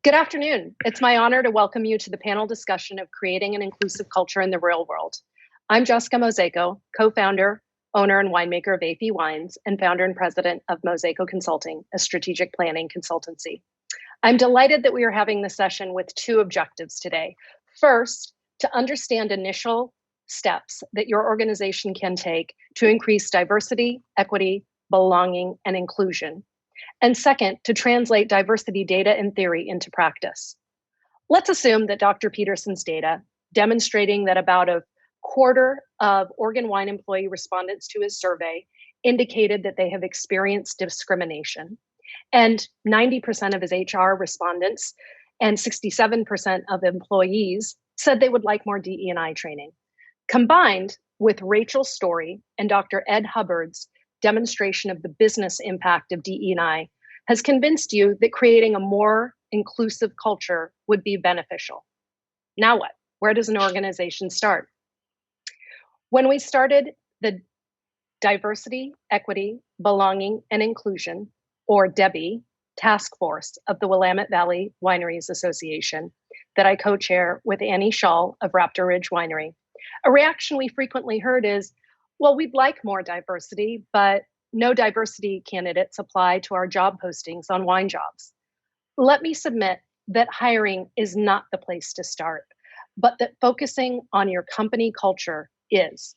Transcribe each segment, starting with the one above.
Good afternoon. It's my honor to welcome you to the panel discussion of creating an inclusive culture in the real world. I'm Jessica Mosaico, co-founder, owner, and winemaker of AP Wines, and founder and president of Mosaico Consulting, a strategic planning consultancy. I'm delighted that we are having this session with two objectives today. First, to understand initial steps that your organization can take to increase diversity, equity, belonging, and inclusion. And second, to translate diversity data and theory into practice. Let's assume that Dr. Peterson's data, demonstrating that about a quarter of Oregon wine employee respondents to his survey indicated that they have experienced discrimination, and 90% of his HR respondents and 67% of employees said they would like more DE&I training. Combined with Rachel's story and Dr. Ed Hubbard's demonstration of the business impact of DE&I has convinced you that creating a more inclusive culture would be beneficial. Now what? Where does an organization start? When we started the Diversity, Equity, Belonging, and Inclusion, or DEBI, task force of the Willamette Valley Wineries Association that I co-chair with Annie Schall of Raptor Ridge Winery, a reaction we frequently heard is, well, we'd like more diversity, but no diversity candidates apply to our job postings on Wine Jobs. Let me submit that hiring is not the place to start, but that focusing on your company culture is.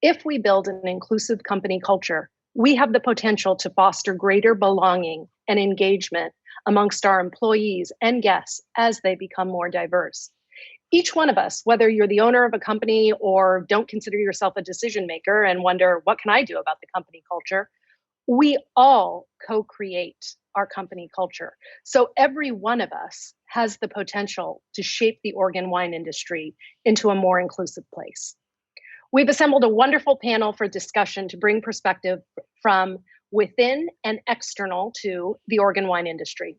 If we build an inclusive company culture, we have the potential to foster greater belonging and engagement amongst our employees and guests as they become more diverse. Each one of us, whether you're the owner of a company or don't consider yourself a decision maker and wonder, what can I do about the company culture? We all co-create our company culture. So every one of us has the potential to shape the Oregon wine industry into a more inclusive place. We've assembled a wonderful panel for discussion to bring perspective from within and external to the Oregon wine industry.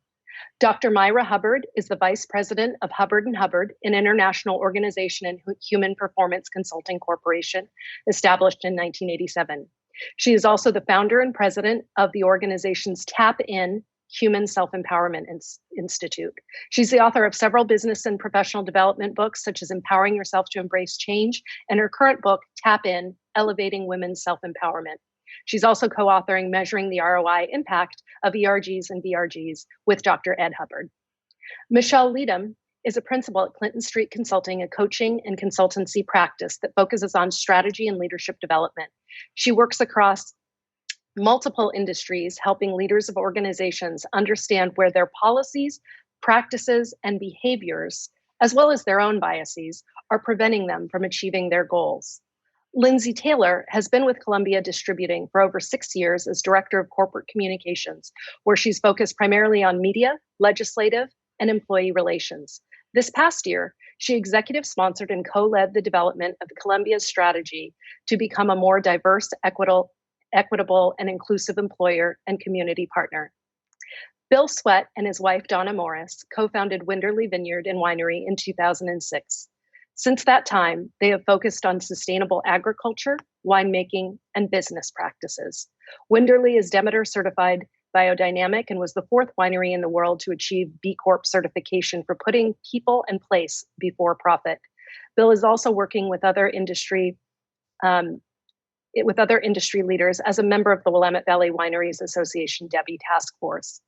Dr. Myra Hubbard is the Vice President of Hubbard & Hubbard, an international organization and human performance consulting corporation established in 1987. She is also the founder and president of the organization's Tap In Human Self-Empowerment Institute. She's the author of several business and professional development books, such as Empowering Yourself to Embrace Change, and her current book, Tap In, Elevating Women's Self-Empowerment. She's also co-authoring Measuring the ROI Impact of ERGs and VRGs with Dr. Ed Hubbard. Michelle Leadham is a principal at Clinton Street Consulting, a coaching and consultancy practice that focuses on strategy and leadership development. She works across multiple industries, helping leaders of organizations understand where their policies, practices, and behaviors, as well as their own biases, are preventing them from achieving their goals. Lindsay Taylor has been with Columbia Distributing for over 6 years as Director of Corporate Communications, where she's focused primarily on media, legislative, and employee relations. This past year, she executive sponsored and co-led the development of Columbia's strategy to become a more diverse, equitable, and inclusive employer and community partner. Bill Sweat and his wife, Donna Morris, co-founded Winderly Vineyard and Winery in 2006. Since that time, they have focused on sustainable agriculture, winemaking, and business practices. Winderly is Demeter certified biodynamic and was the fourth winery in the world to achieve B Corp certification for putting people and place before profit. Bill is also working with other industry leaders as a member of the Willamette Valley Wineries Association DEBI task force.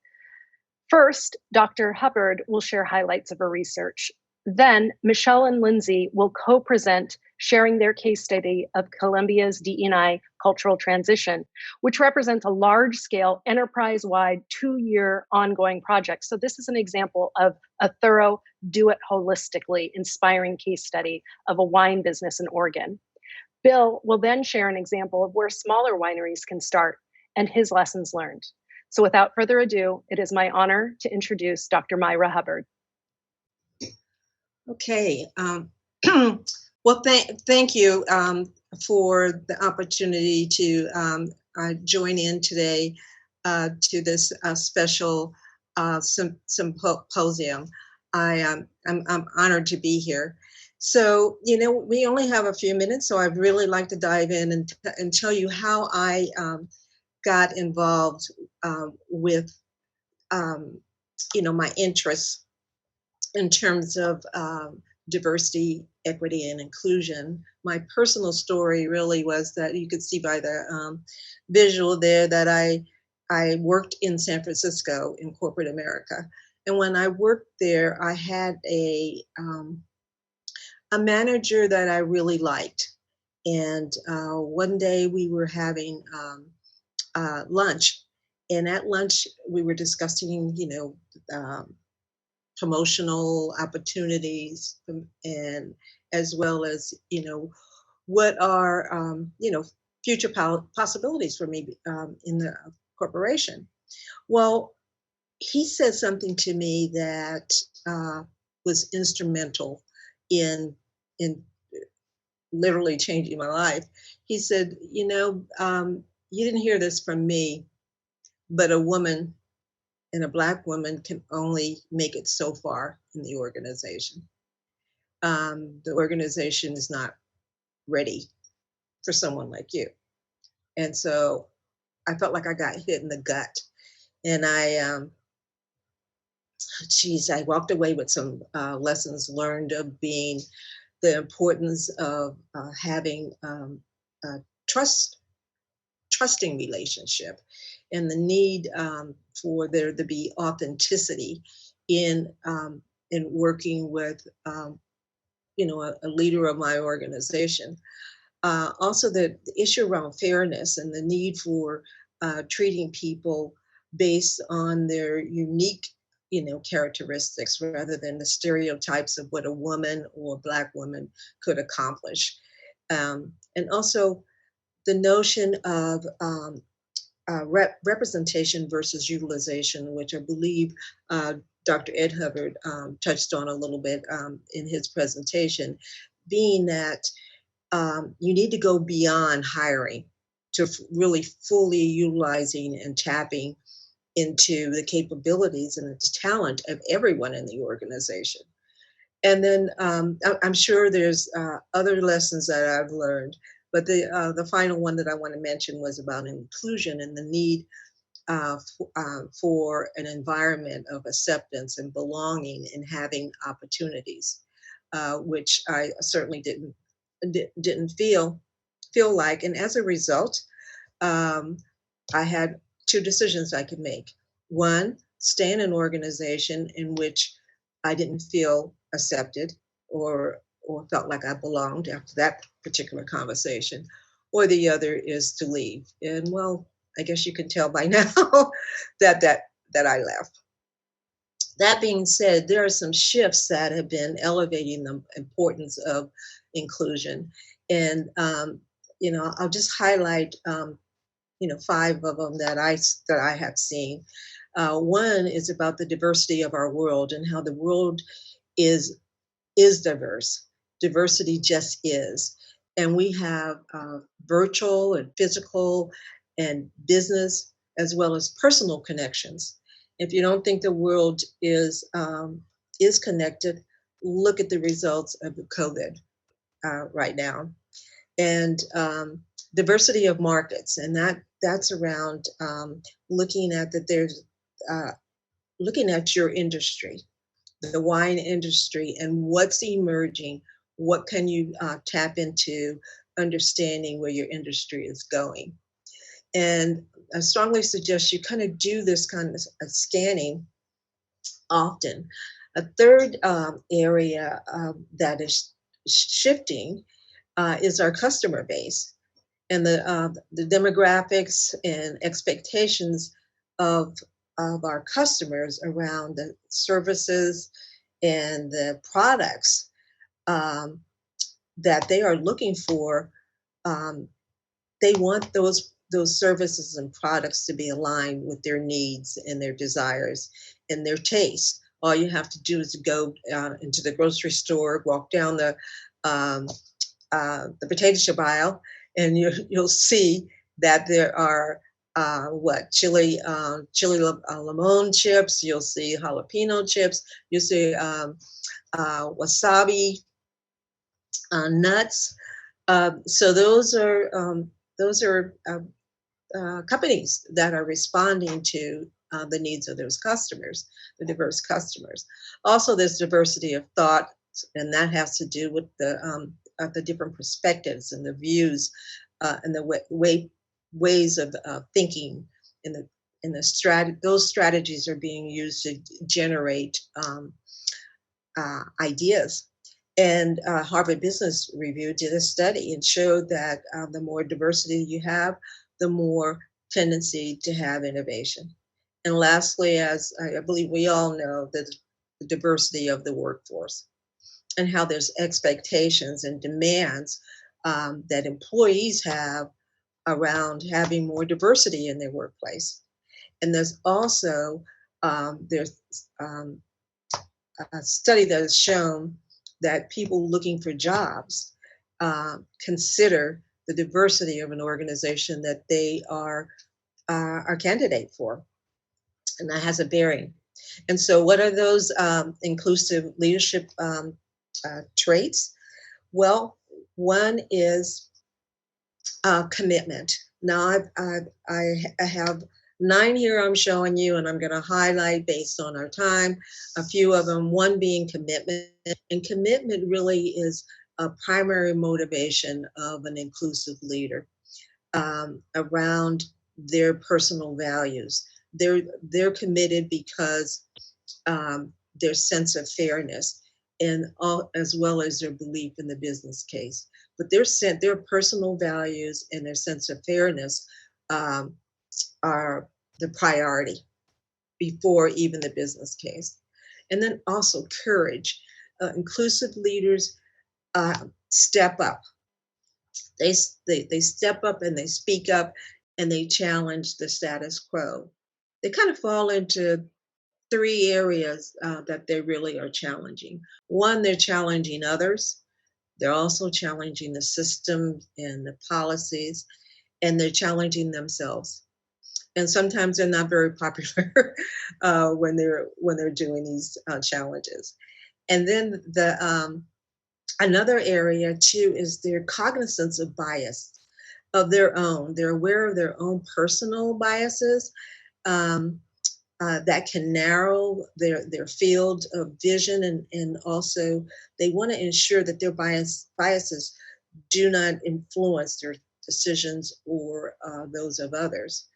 First, Dr. Hubbard will share highlights of her research. Then Michelle and Lindsay will co-present, sharing their case study of Columbia's DE&I cultural transition, which represents a large-scale, enterprise-wide, 2-year ongoing project. So this is an example of a thorough, do-it-holistically inspiring case study of a wine business in Oregon. Bill will then share an example of where smaller wineries can start and his lessons learned. So without further ado, it is my honor to introduce Dr. Myra Hubbard. Okay. Well, thank you for the opportunity to join in today to this special symposium. I'm honored to be here. So, we only have a few minutes, so I'd really like to dive in and tell you how I got involved with, my interests in terms of diversity, equity, and inclusion. My personal story really was that you could see by the visual there that I worked in San Francisco in corporate America. And when I worked there, I had a manager that I really liked. And one day we were having lunch. And at lunch, we were discussing, promotional opportunities, and as well as, what are, future possibilities for me in the corporation. Well, he said something to me that was instrumental in in literally changing my life. He said, you didn't hear this from me, but a woman and a Black woman can only make it so far in the organization. The organization is not ready for someone like you. And so I felt like I got hit in the gut. And I walked away with some lessons learned of being the importance of having a trusting relationship, and the need for there to be authenticity in working with a leader of my organization. Also, the issue around fairness and the need for treating people based on their unique characteristics rather than the stereotypes of what a woman or a Black woman could accomplish. And also the notion of representation versus utilization, which I believe Dr. Ed Hubbard touched on a little bit in his presentation, being that you need to go beyond hiring to really fully utilizing and tapping into the capabilities and the talent of everyone in the organization. And then I'm sure there's other lessons that I've learned, but the final one that I want to mention was about inclusion and the need for an environment of acceptance and belonging and having opportunities, which I certainly didn't feel like. And as a result, I had two decisions I could make. One, stay in an organization in which I didn't feel accepted or felt like I belonged after that particular conversation, or the other is to leave. And well, I guess you can tell by now that I left. That being said, there are some shifts that have been elevating the importance of inclusion, and I'll just highlight 5 of them that I have seen. One is about the diversity of our world and how the world is diverse. Diversity just is, and we have virtual and physical and business as well as personal connections. If you don't think the world is connected, look at the results of COVID right now, and diversity of markets, and that's around looking at that. There's looking at your industry, the wine industry, and what's emerging. What can you tap into, understanding where your industry is going? And I strongly suggest you kind of do this kind of scanning often. A third area that is shifting is our customer base and the demographics and expectations of our customers around the services and the products that they are looking for. They want those services and products to be aligned with their needs and their desires and their tastes. All you have to do is go into the grocery store, walk down the potato chip aisle, and you'll see that there are chili limon chips. You'll see jalapeno chips. You'll see wasabi nuts. So those are companies that are responding to the needs of those customers, the diverse customers. Also, there's diversity of thought, and that has to do with the different perspectives and the views and the ways of thinking in the those strategies are being used to generate ideas. And Harvard Business Review did a study and showed that the more diversity you have, the more tendency to have innovation. And lastly, as I believe we all know, the diversity of the workforce and how there's expectations and demands that employees have around having more diversity in their workplace. And there's also there's a study that has shown that people looking for jobs consider the diversity of an organization that they are a candidate for, and that has a bearing. And so, what are those inclusive leadership traits? Well, one is commitment. Now, I have 9 here I'm showing you, and I'm going to highlight based on our time a few of them. One being commitment, and commitment really is a primary motivation of an inclusive leader around their personal values. They're committed because their sense of fairness and as well as their belief in the business case. But their personal values and their sense of fairness are the priority before even the business case. And then also courage. Inclusive leaders step up. They step up and they speak up and they challenge the status quo. They kind of fall into 3 areas that they really are challenging. One, they're challenging others. They're also challenging the system and the policies, and they're challenging themselves. And sometimes they're not very popular when they're doing these challenges. And then another area too is their cognizance of bias of their own. They're aware of their own personal biases that can narrow their field of vision, and also they want to ensure that their biases do not influence their decisions or those of others.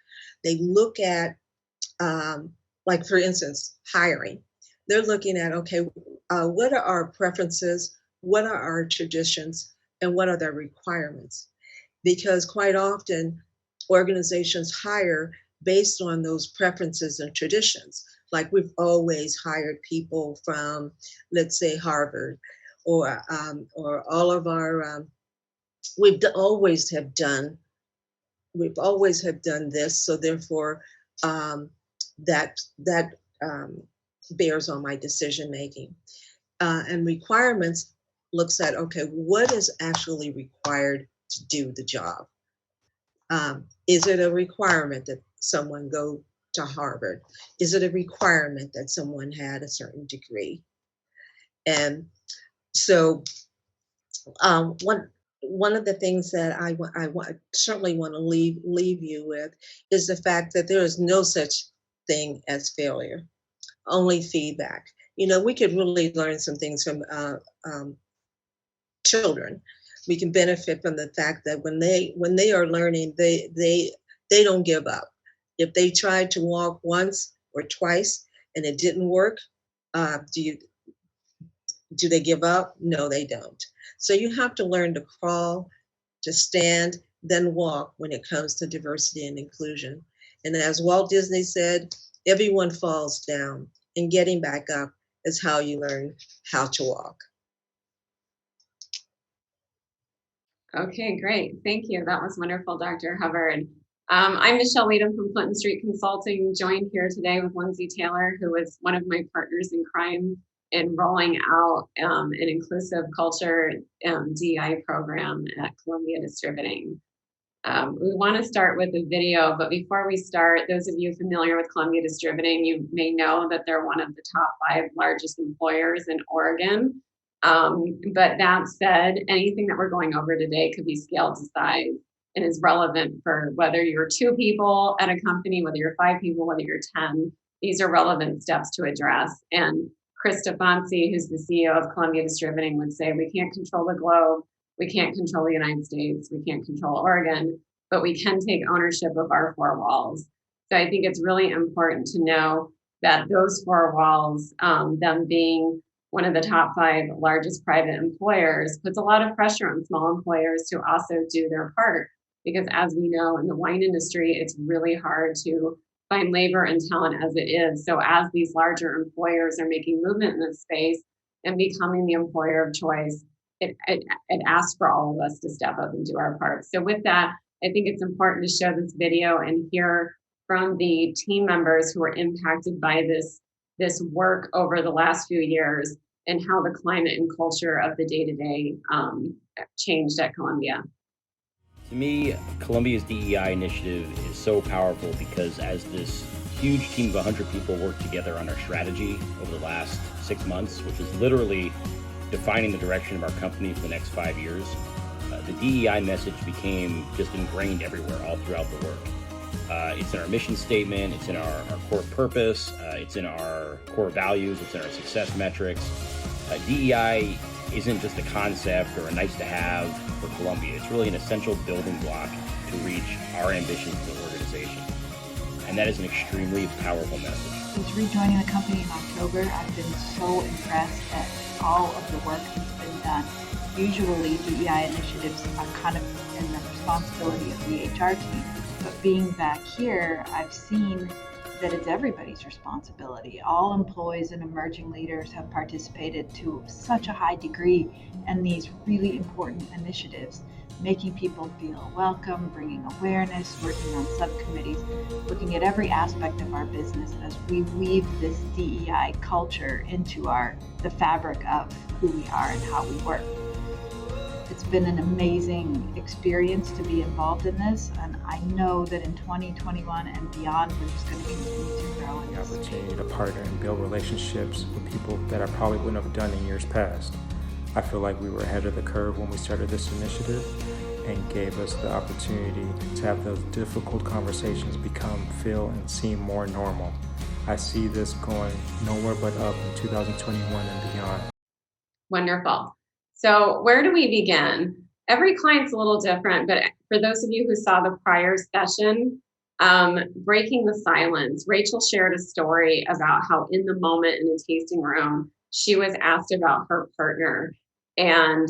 They look at, like for instance, hiring. They're looking at, okay, what are our preferences? What are our traditions? And what are their requirements? Because quite often organizations hire based on those preferences and traditions. Like we've always hired people from, let's say, Harvard, or all of our, we've always have done this. So therefore, that bears on my decision making. And requirements looks at, okay, what is actually required to do the job? Is it a requirement that someone go to Harvard? Is it a requirement that someone had a certain degree? And so one of the things that I certainly want to leave you with is the fact that there is no such thing as failure, only feedback. You know, we could really learn some things from children. We can benefit from the fact that when they are learning, they don't give up. If they tried to walk once or twice and it didn't work, do they give up? No, they don't. So you have to learn to crawl, to stand, then walk when it comes to diversity and inclusion. And as Walt Disney said, everyone falls down, and getting back up is how you learn how to walk. Okay, great. Thank you. That was wonderful, Dr. Hubbard. I'm Michelle Leadham from Clinton Street Consulting, joined here today with Lindsay Taylor, who is one of my partners in crime in rolling out an inclusive culture DEI program at Columbia Distributing. We want to start with a video, but before we start, those of you familiar with Columbia Distributing, you may know that they're one of the top 5 largest employers in Oregon. But that said, anything that we're going over today could be scaled to size and is relevant for whether you're 2 people at a company, whether you're 5 people, whether you're 10. These are relevant steps to address. And Chris Stefanski, who's the CEO of Columbia Distributing, would say, we can't control the globe, we can't control the United States, we can't control Oregon, but we can take ownership of our 4 walls. So I think it's really important to know that those 4 walls, them being one of the top 5 largest private employers, puts a lot of pressure on small employers to also do their part. Because as we know, in the wine industry, it's really hard to find labor and talent as it is. So as these larger employers are making movement in this space and becoming the employer of choice, it asks for all of us to step up and do our part. So with that, I think it's important to show this video and hear from the team members who were impacted by this work over the last few years and how the climate and culture of the day-to-day changed at Columbia. To me, Columbia's DEI initiative is so powerful because as this huge team of 100 people worked together on our strategy over the last 6 months, which is literally defining the direction of our company for the next 5 years, the DEI message became just ingrained everywhere, all throughout the work. It's in our mission statement, it's in our core purpose, it's in our core values, it's in our success metrics. DEI isn't just a concept or a nice to have for Columbia. It's really an essential building block to reach our ambitions as an organization. And that is an extremely powerful message. Since rejoining the company in October, I've been so impressed at all of the work that's been done. Usually DEI initiatives are kind of in the responsibility of the HR team, but being back here, I've seen that it's everybody's responsibility. All employees and emerging leaders have participated to such a high degree in these really important initiatives, making people feel welcome, bringing awareness, working on subcommittees, looking at every aspect of our business as we weave this DEI culture into the fabric of who we are and how we work. It's been an amazing experience to be involved in this, and I know that in 2021 and beyond, we're just going to continue to grow in The this opportunity to partner and build relationships with people that I probably wouldn't have done in years past. I feel like we were ahead of the curve when we started this initiative and gave us the opportunity to have those difficult conversations feel and seem more normal. I see this going nowhere but up in 2021 and beyond. Wonderful. So where do we begin? Every client's a little different, but for those of you who saw the prior session, breaking the silence, Rachel shared a story about how in the moment in a tasting room, she was asked about her partner, and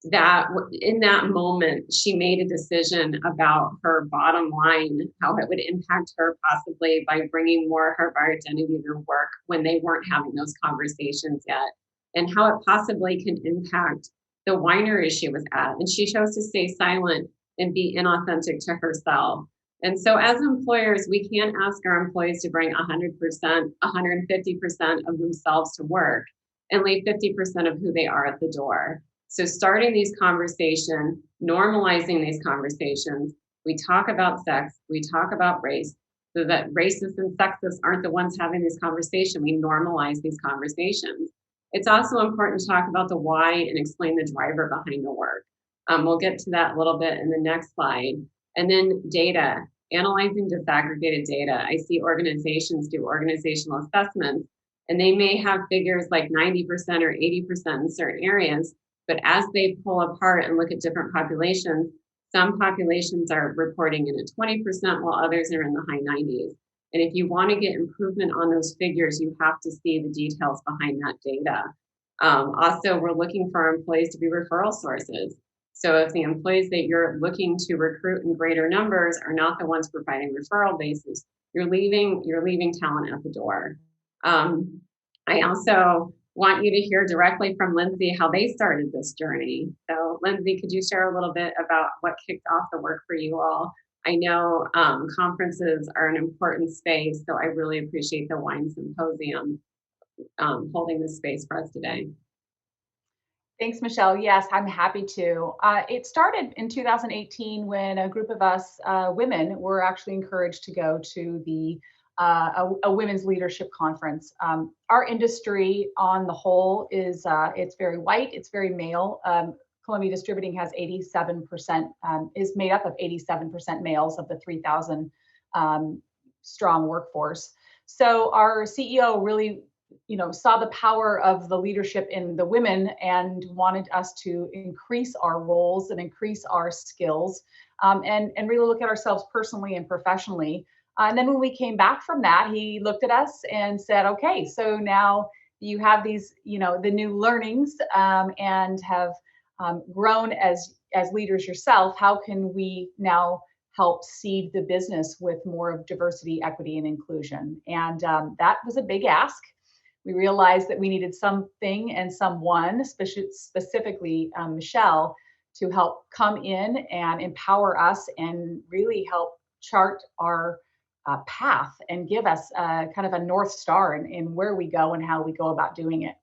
that in that moment, she made a decision about her bottom line, how it would impact her possibly by bringing more of her identity to work when they weren't having those conversations yet, and how it possibly can impact the winery she was at. And she chose to stay silent and be inauthentic to herself. And so as employers, we can't ask our employees to bring 100%, 150% of themselves to work and leave 50% of who they are at the door. So starting these conversations, normalizing these conversations, we talk about sex, we talk about race, so that racists and sexists aren't the ones having this conversation. We normalize these conversations. It's also important to talk about the why and explain the driver behind the work. We'll get to that a little bit in the next slide. And then data, analyzing disaggregated data. I see organizations do organizational assessments, and they may have figures like 90% or 80% in certain areas, but as they pull apart and look at different populations, some populations are reporting in at 20% while others are in the high 90s. And if you want to get improvement on those figures, you have to see the details behind that data. Also, we're looking for our employees to be referral sources. So if the employees that you're looking to recruit in greater numbers are not the ones providing referral bases, you're leaving talent at the door. I also want you to hear directly from Lindsay how they started this journey. So Lindsay, could you share a little bit about what kicked off the work for you all? I know conferences are an important space, so I really appreciate the Wine Symposium holding this space for us today. Thanks, Michelle. Yes, I'm happy to. It started in 2018 when a group of us women were actually encouraged to go to a women's leadership conference. Our industry on the whole is it's very white, it's very male. Columbia Distributing has 87%, is made up of 87% males of the 3,000 strong workforce. So our CEO really, saw the power of the leadership in the women and wanted us to increase our roles and increase our skills, and really look at ourselves personally and professionally. And then when we came back from that, he looked at us and said, okay, so now you have these, the new learnings, and have grown as leaders yourself. How can we now help seed the business with more of diversity, equity, and inclusion? And that was a big ask. We realized that we needed something and someone, specifically Michelle, to help come in and empower us and really help chart our path and give us kind of a North Star in where we go and how we go about doing it.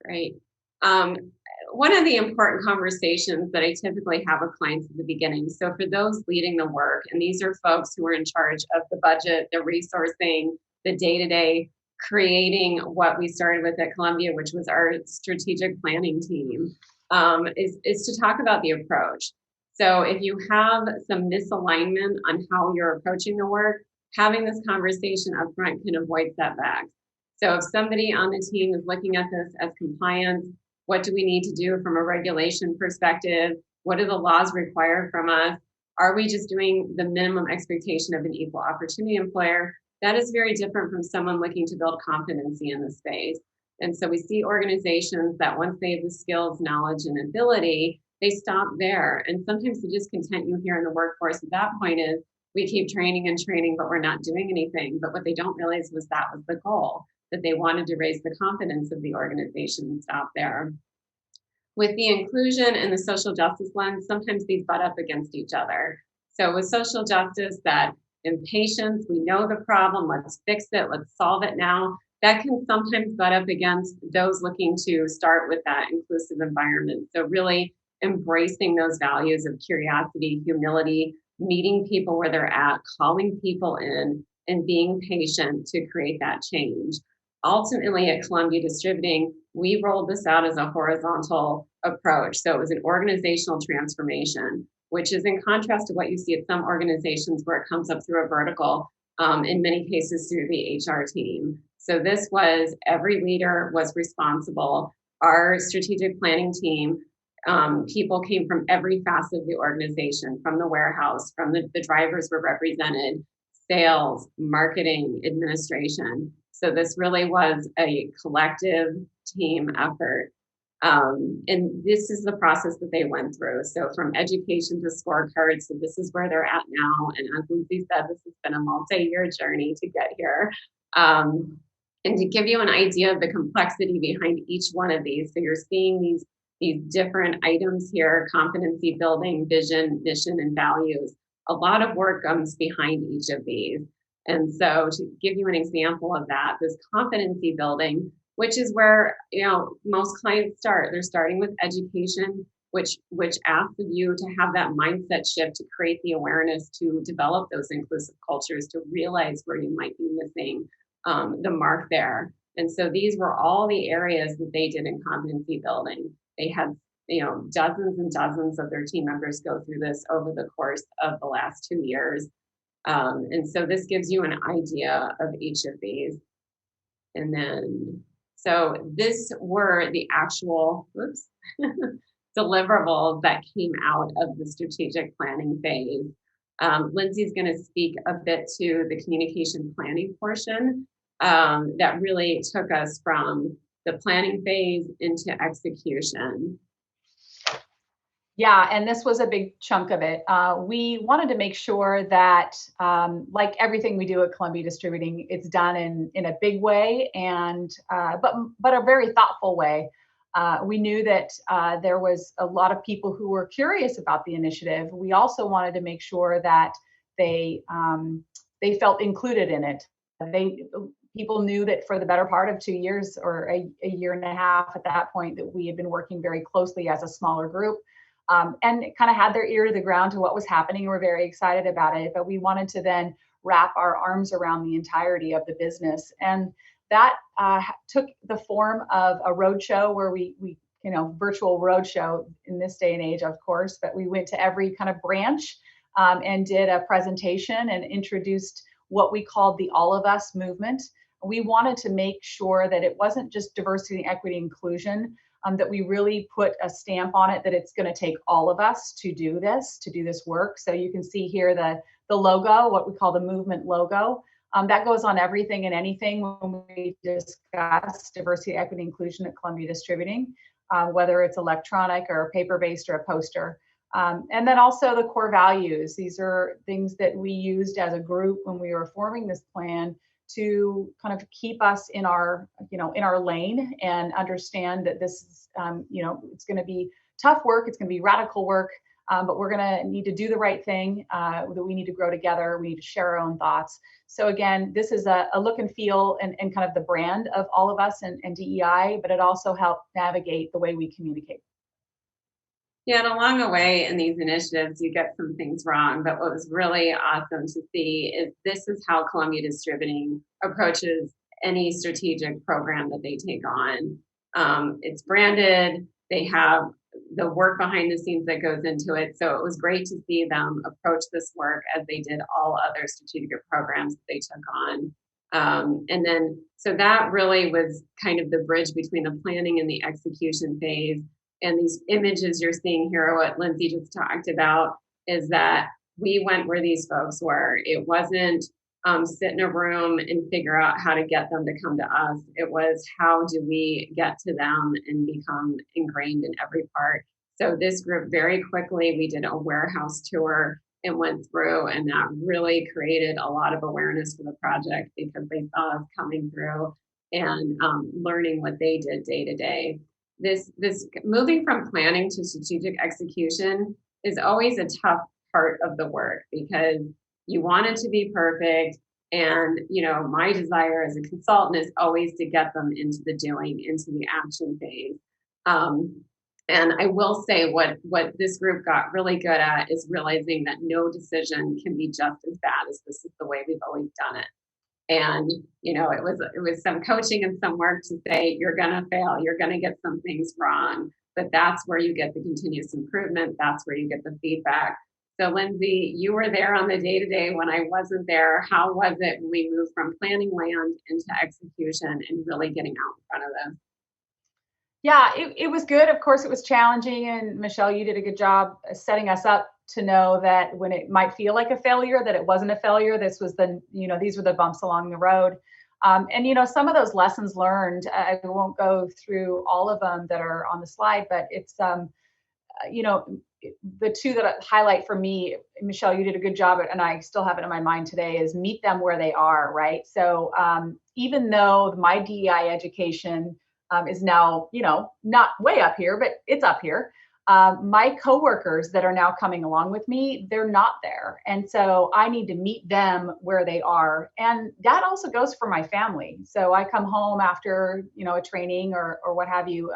Great. One of the important conversations that I typically have with clients at the beginning, so for those leading the work, and these are folks who are in charge of the budget, the resourcing, the day-to-day, creating what we started with at Columbia, which was our strategic planning team, is to talk about the approach. So if you have some misalignment on how you're approaching the work, having this conversation up front can avoid setbacks. So if somebody on the team is looking at this as compliance, what do we need to do from a regulation perspective? What do the laws require from us? Are we just doing the minimum expectation of an equal opportunity employer? That is very different from someone looking to build competency in the space. And so we see organizations that once they have the skills, knowledge, and ability, they stop there. And sometimes the discontent you hear in the workforce at that point is, we keep training and training, but we're not doing anything. But what they don't realize was that was the goal, that they wanted to raise the confidence of the organization and stop there. With the inclusion and the social justice lens, sometimes these butt up against each other. So with social justice, that impatience, we know the problem, let's fix it, let's solve it now, that can sometimes butt up against those looking to start with that inclusive environment. So really embracing those values of curiosity, humility, meeting people where they're at, calling people in, and being patient to create that change. Ultimately, at Columbia Distributing, we rolled this out as a horizontal approach. So it was an organizational transformation, which is in contrast to what you see at some organizations where it comes up through a vertical, in many cases through the HR team. So this was, every leader was responsible. Our strategic planning team, people came from every facet of the organization, from the warehouse, from the drivers were represented, sales, marketing, administration. So this really was a collective team effort. And this is the process that they went through. So from education to scorecards, so this is where they're at now. And as Lindsay said, this has been a multi-year journey to get here. And to give you an idea of the complexity behind each one of these, so you're seeing these different items here: competency building, vision, mission, and values. A lot of work comes behind each of these. And so to give you an example of that, this competency building, which is where most clients start. They're starting with education, which asks of you to have that mindset shift, to create the awareness, to develop those inclusive cultures, to realize where you might be missing the mark there. And so these were all the areas that they did in competency building. They had dozens and dozens of their team members go through this over the course of the last 2 years. And so this gives you an idea of each of these. And then, so this were the actual deliverables that came out of the strategic planning phase. Lindsay's going to speak a bit to the communication planning portion that really took us from the planning phase into execution. Yeah, and this was a big chunk of it. We wanted to make sure that, like everything we do at Columbia Distributing, it's done in a big way, and but a very thoughtful way. We knew that there was a lot of people who were curious about the initiative. We also wanted to make sure that they felt included in it. People knew that for the better part of 2 years, or a year and a half at that point, that we had been working very closely as a smaller group. And kind of had their ear to the ground to what was happening. We're very excited about it, but we wanted to then wrap our arms around the entirety of the business. And that took the form of a roadshow where we virtual roadshow in this day and age, of course, but we went to every kind of branch and did a presentation and introduced what we called the All of Us movement. We wanted to make sure that it wasn't just diversity, equity, inclusion, that we really put a stamp on it, that it's going to take all of us to do this work. So you can see here the logo, what we call the movement logo. That goes on everything and anything when we discuss diversity, equity, inclusion at Columbia Distributing, whether it's electronic or paper-based or a poster. And then also the core values. These are things that we used as a group when we were forming this plan to kind of keep us in our lane and understand that this is, it's going to be tough work. It's going to be radical work, but we're going to need to do the right thing, that we need to grow together. We need to share our own thoughts. So again, this is a look and feel and kind of the brand of All of Us and DEI, but it also helped navigate the way we communicate. Yeah, and along the way in these initiatives, you get some things wrong. But what was really awesome to see is this is how Columbia Distributing approaches any strategic program that they take on. It's branded. They have the work behind the scenes that goes into it. So it was great to see them approach this work as they did all other strategic programs that they took on. And then, so that really was kind of the bridge between the planning and the execution phase. And these images you're seeing here, what Lindsay just talked about, is that we went where these folks were. It wasn't sit in a room and figure out how to get them to come to us. It was how do we get to them and become ingrained in every part. So this group, very quickly, we did a warehouse tour and went through, and that really created a lot of awareness for the project because they saw us coming through and learning what they did day to day. This moving from planning to strategic execution is always a tough part of the work because you want it to be perfect. And, my desire as a consultant is always to get them into the doing, into the action phase. And I will say what this group got really good at is realizing that no decision can be just as bad as this is the way we've always done it. And, it was some coaching and some work to say, you're going to fail, you're going to get some things wrong, but that's where you get the continuous improvement. That's where you get the feedback. So Lindsay, you were there on the day-to-day when I wasn't there. How was it when we moved from planning land into execution and really getting out in front of them? Yeah, it was good. Of course, it was challenging. And Michelle, you did a good job setting us up to know that when it might feel like a failure, that it wasn't a failure. This was these were the bumps along the road. And some of those lessons learned, I won't go through all of them that are on the slide, but it's, the two that I highlight for me, Michelle, you did a good job, and I still have it in my mind today, is meet them where they are, right? So even though my DEI education is now, not way up here, but it's up here. My coworkers that are now coming along with me, they're not there. And so I need to meet them where they are. And that also goes for my family. So I come home after, a training or what have you,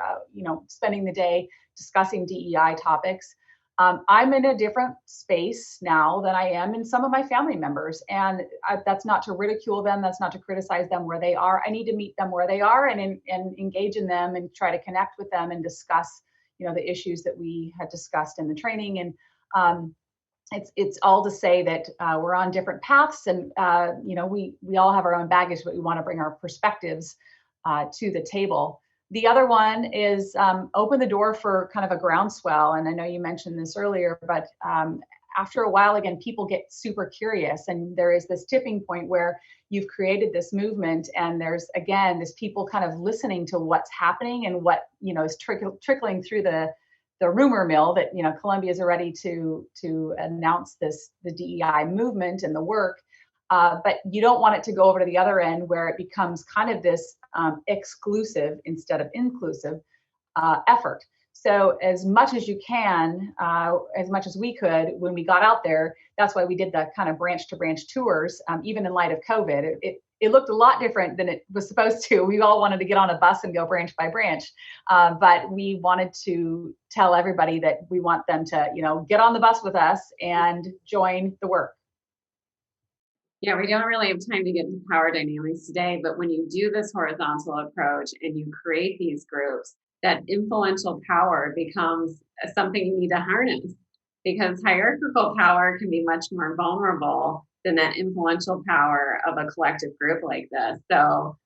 spending the day discussing DEI topics. I'm in a different space now than I am in some of my family members. And that's not to ridicule them. That's not to criticize them where they are. I need to meet them where they are and engage in them and try to connect with them and discuss, the issues that we had discussed in the training. And it's all to say that we're on different paths and, we all have our own baggage, but we want to bring our perspectives to the table. The other one is open the door for kind of a groundswell. And I know you mentioned this earlier, but after a while, again, people get super curious. And there is this tipping point where you've created this movement. And there's, again, this people kind of listening to what's happening and what, is trickling through the rumor mill that, Columbia is ready to announce the DEI movement and the work. But you don't want it to go over to the other end where it becomes kind of this exclusive instead of inclusive effort. So as much as you can, as much as we could, when we got out there, that's why we did the kind of branch to branch tours, even in light of COVID. It looked a lot different than it was supposed to. We all wanted to get on a bus and go branch by branch. But we wanted to tell everybody that we want them to, get on the bus with us and join the work. Yeah, we don't really have time to get into power dynamics today, but when you do this horizontal approach and you create these groups, that influential power becomes something you need to harness, because hierarchical power can be much more vulnerable than that influential power of a collective group like this. So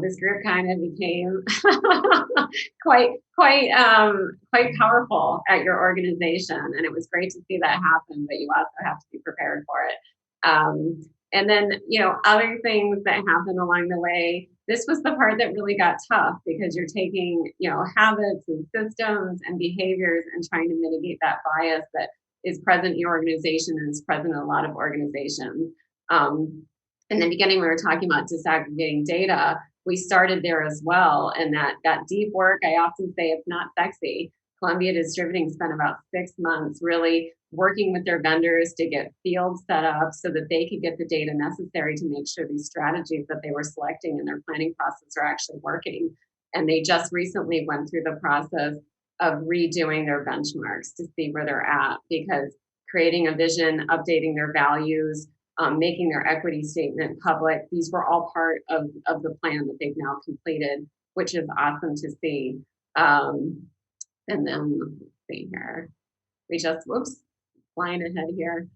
this group kind of became quite powerful at your organization, and it was great to see that happen. But you also have to be prepared for it. And then, other things that happen along the way. This was the part that really got tough, because you're taking, habits and systems and behaviors and trying to mitigate that bias that is present in your organization and is present in a lot of organizations. In the beginning, we were talking about disaggregating data. We started there as well. And that deep work, I often say it's not sexy. Columbia Distributing spent about 6 months really working with their vendors to get fields set up so that they could get the data necessary to make sure these strategies that they were selecting in their planning process are actually working. And they just recently went through the process of redoing their benchmarks to see where they're at, because creating a vision, updating their values, making their equity statement public, these were all part of the plan that they've now completed, which is awesome to see. And then let's see here. Flying ahead here.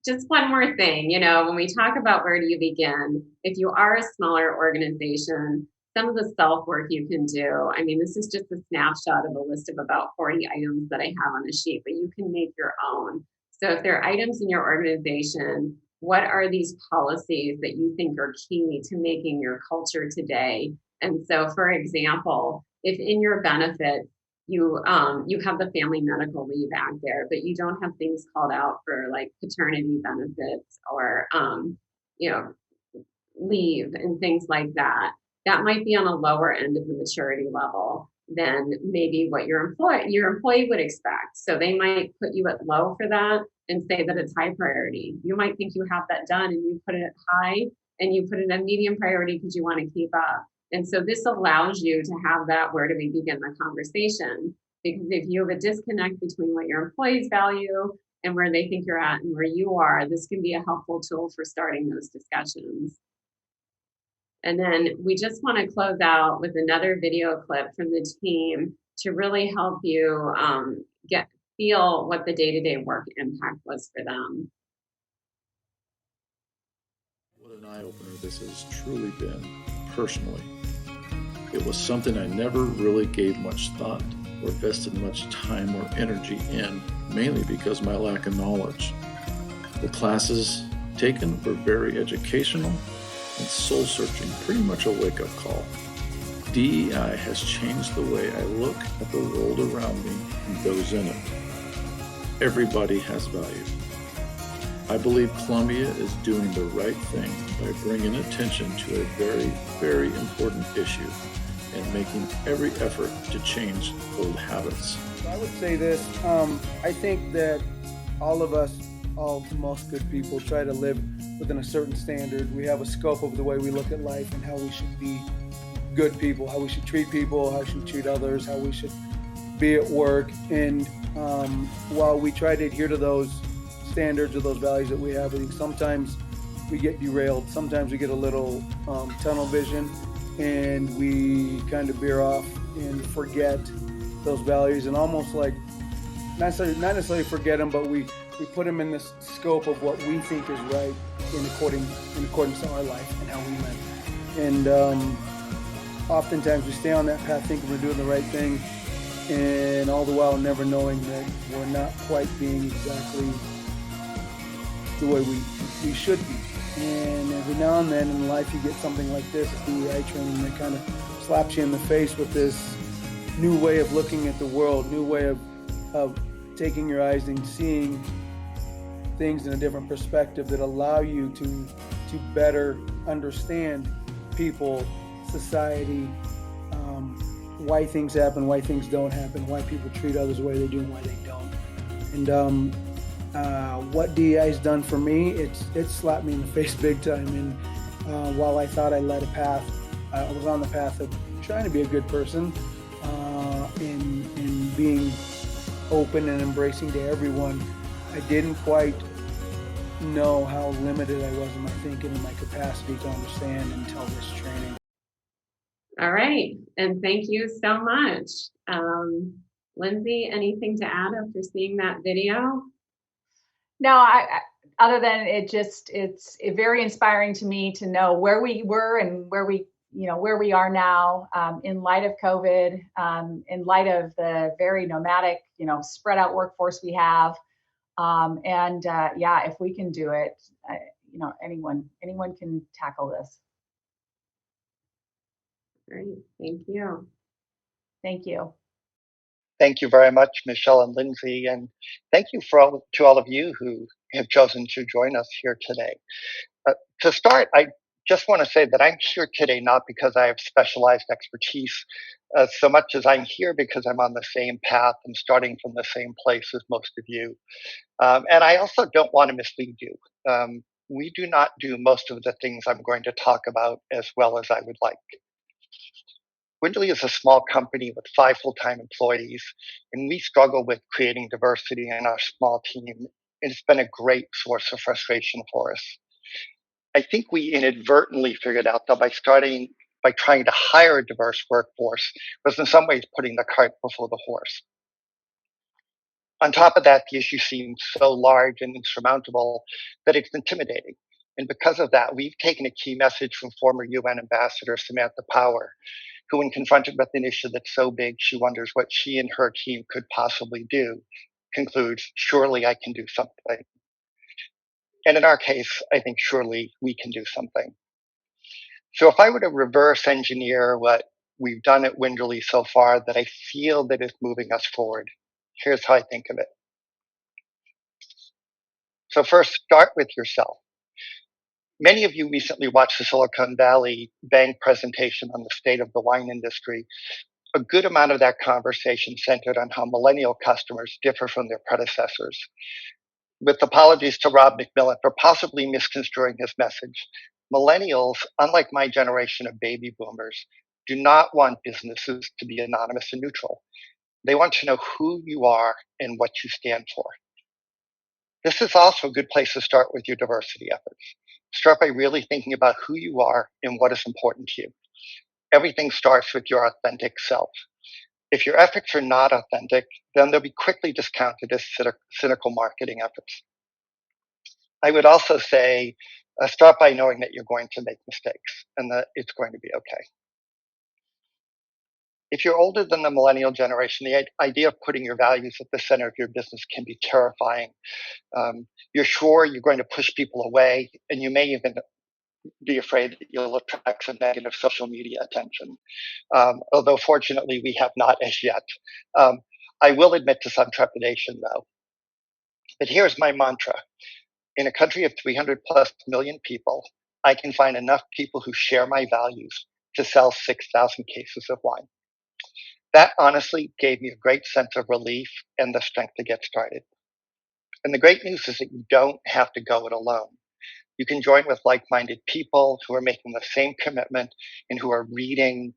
Just one more thing, when we talk about where do you begin, if you are a smaller organization, some of the self-work you can do, this is just a snapshot of a list of about 40 items that I have on the sheet, but you can make your own. So if there are items in your organization, what are these policies that you think are key to making your culture today? And so, for example, if in your benefit, you have the Family Medical Leave Act there, but you don't have things called out for like paternity benefits or, leave and things like that, that might be on a lower end of the maturity level than maybe what your employee would expect. So they might put you at low for that and say that it's high priority. You might think you have that done and you put it at high, and you put it at medium priority because you want to keep up. And so this allows you to have that where do we begin the conversation? Because if you have a disconnect between what your employees value and where they think you're at and where you are, this can be a helpful tool for starting those discussions. And then we just want to close out with another video clip from the team to really help you feel what the day-to-day work impact was for them. What an eye-opener this has truly been, personally. It was something I never really gave much thought or invested much time or energy in, mainly because of my lack of knowledge. The classes taken were very educational and soul-searching, pretty much a wake-up call. DEI has changed the way I look at the world around me and those in it. Everybody has value. I believe Columbia is doing the right thing by bringing attention to a very, very important issue and making every effort to change old habits. I would say this, I think that all of us, most good people, try to live within a certain standard. We have a scope of the way we look at life and how we should be good people, how we should treat people, how we should treat others, how we should be at work. And while we try to adhere to those standards or those values that we have, I think sometimes we get derailed. Sometimes we get a little tunnel vision and we kind of veer off and forget those values, and almost like not necessarily forget them, but we put them in this scope of what we think is right in accordance to our life and how we live. And oftentimes we stay on that path thinking we're doing the right thing, and all the while never knowing that we're not quite being exactly the way we should be. And every now and then in life you get something like this, DEI training, that kind of slaps you in the face with this new way of looking at the world, new way of taking your eyes and seeing things in a different perspective that allow you to better understand people, society, why things happen, why things don't happen, why people treat others the way they do and why they don't. And what DEI has done for me, it slapped me in the face big time. And while I thought I led a path, I was on the path of trying to be a good person, in being open and embracing to everyone. I didn't quite know how limited I was in my thinking and my capacity to understand until this training. All right, and thank you so much. Lindsay, anything to add after seeing that video? No, other than it's very inspiring to me to know where we were and where we are now, in light of COVID, in light of the very nomadic, spread out workforce we have. Yeah, if we can do it, anyone can tackle this. Great, thank you. Thank you. Thank you very much, Michelle and Lindsay, and thank you to all of you who have chosen to join us here today. To start, I just want to say that I'm here today not because I have specialized expertise, so much as I'm here because I'm on the same path and starting from the same place as most of you. And I also don't want to mislead you. We do not do most of the things I'm going to talk about as well as I would like. Windley is a small company with 5 full-time employees, and we struggle with creating diversity in our small team. It's been a great source of frustration for us. I think we inadvertently figured out that by trying to hire a diverse workforce was in some ways putting the cart before the horse. On top of that, the issue seems so large and insurmountable that it's intimidating. And because of that, we've taken a key message from former UN Ambassador Samantha Power, who, when confronted with an issue that's so big she wonders what she and her team could possibly do, concludes, surely I can do something. And in our case, I think surely we can do something. So if I were to reverse engineer what we've done at Winderly so far that I feel that is moving us forward, here's how I think of it. So first, start with yourself. Many of you recently watched the Silicon Valley Bank presentation on the state of the wine industry. A good amount of that conversation centered on how millennial customers differ from their predecessors. With apologies to Rob McMillan for possibly misconstruing his message, millennials, unlike my generation of baby boomers, do not want businesses to be anonymous and neutral. They want to know who you are and what you stand for. This is also a good place to start with your diversity efforts. Start by really thinking about who you are and what is important to you. Everything starts with your authentic self. If your efforts are not authentic, then they'll be quickly discounted as cynical marketing efforts. I would also say, start by knowing that you're going to make mistakes and that it's going to be okay. If you're older than the millennial generation, the idea of putting your values at the center of your business can be terrifying. You're sure you're going to push people away, and you may even be afraid that you'll attract some negative social media attention. Although fortunately, we have not as yet. I will admit to some trepidation though. But here's my mantra. In a country of 300 plus million people, I can find enough people who share my values to sell 6,000 cases of wine. That honestly gave me a great sense of relief and the strength to get started. And the great news is that you don't have to go it alone. You can join with like-minded people who are making the same commitment and who are reading,